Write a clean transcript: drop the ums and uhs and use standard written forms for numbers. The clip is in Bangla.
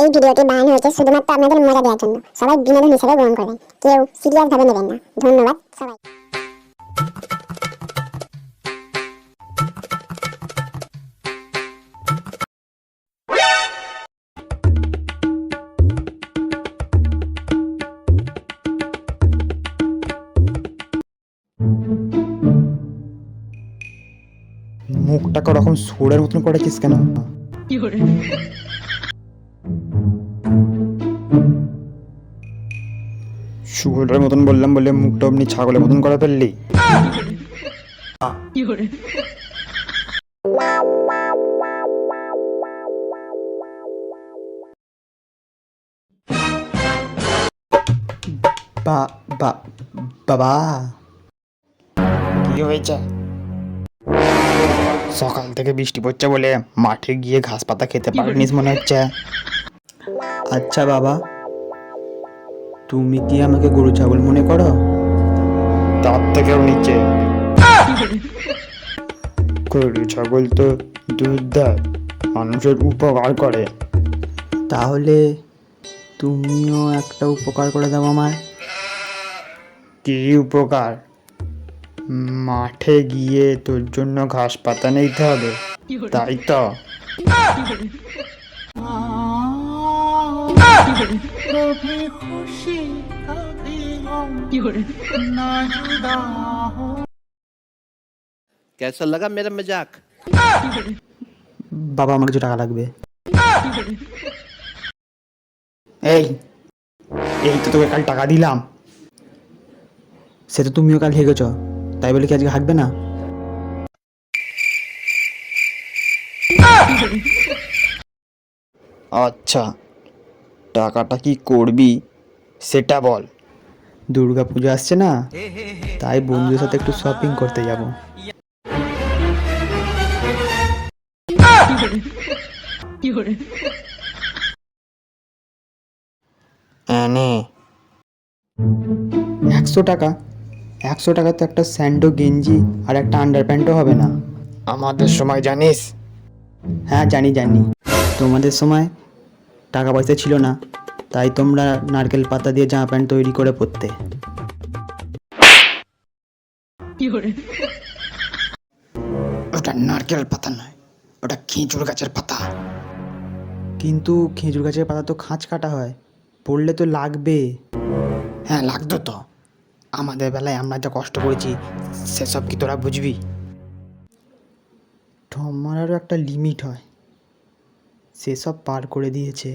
এই ভিডিওটি বানানো হয়েছে শুধুমাত্র আপনাদের মজা দেওয়ার জন্য। সবাই বিনোদন হিসেবে গ্রহণ করবেন, কেউ সিরিয়াস ভাবে নেবেন না। ধন্যবাদ সবাই। মুখটাকে ওরকম সোরের মতন করেছিস কেন? শুয়োরের মতন বললাম বলে মুখটা অমনি ছাগলের মতন করে ফেললি। বা বা বাবা কি হয়েছে? সকাল থেকে বৃষ্টি পড়ছে বলে মাঠে গিয়ে ঘাস পাতা খেতে পারিনিস মনে হচ্ছে। আচ্ছা বাবা, তুমি কি আমাকে গরু ছাগল মনে করো? তার থেকেও নিচে। গরু ছাগল তো দুধ দেয়, মানুষের উপকার করে। তাহলে তুমিও একটা উপকার করে দাও আমার। কি উপকার? মাঠে গিয়ে তোর জন্য ঘাস পাতা নিতে হবে, তাই তো? कैसा लगा मेरा मजाक? বাবা, আমার কিছু টাকা লাগবে। এই এই তো তোকে কাল টাকা দিলাম, সে তো তুমিও কাল হেগেছ, তাই বলে কি আজকে হাঁটবে না? আচ্ছা, টাকাটা কি করবি সেটা বল। দুর্গা পূজা আসছে না, তাই বন্ধুদের সাথে একটু শপিং করতে যাব। এনে 100 টাকা? 100 টাকা তো একটা স্যান্ডো গেঞ্জি আর একটা আন্ডার প্যান্টও হবে না। আমাদের সময় জানিস? হ্যাঁ জানি জানি, তোমাদের সময় টাকা পয়সা ছিল না, তাই তোমরা নারকেল পাতা দিয়ে জামা প্যান্ট তৈরি করে পরতে। ওটা নারকেল পাতা নয়, ওটা খেজুর গাছের পাতা। কিন্তু খেজুর গাছের পাতা তো খাঁজ কাটা হয়, পড়লে তো লাগবে। হ্যাঁ লাগতো তো, আমাদের বেলায় আমরা যা কষ্ট করেছি সেসব কি তোরা বুঝবি? ঠমারারও একটা লিমিট হয়, সেসব পার করে দিয়েছে।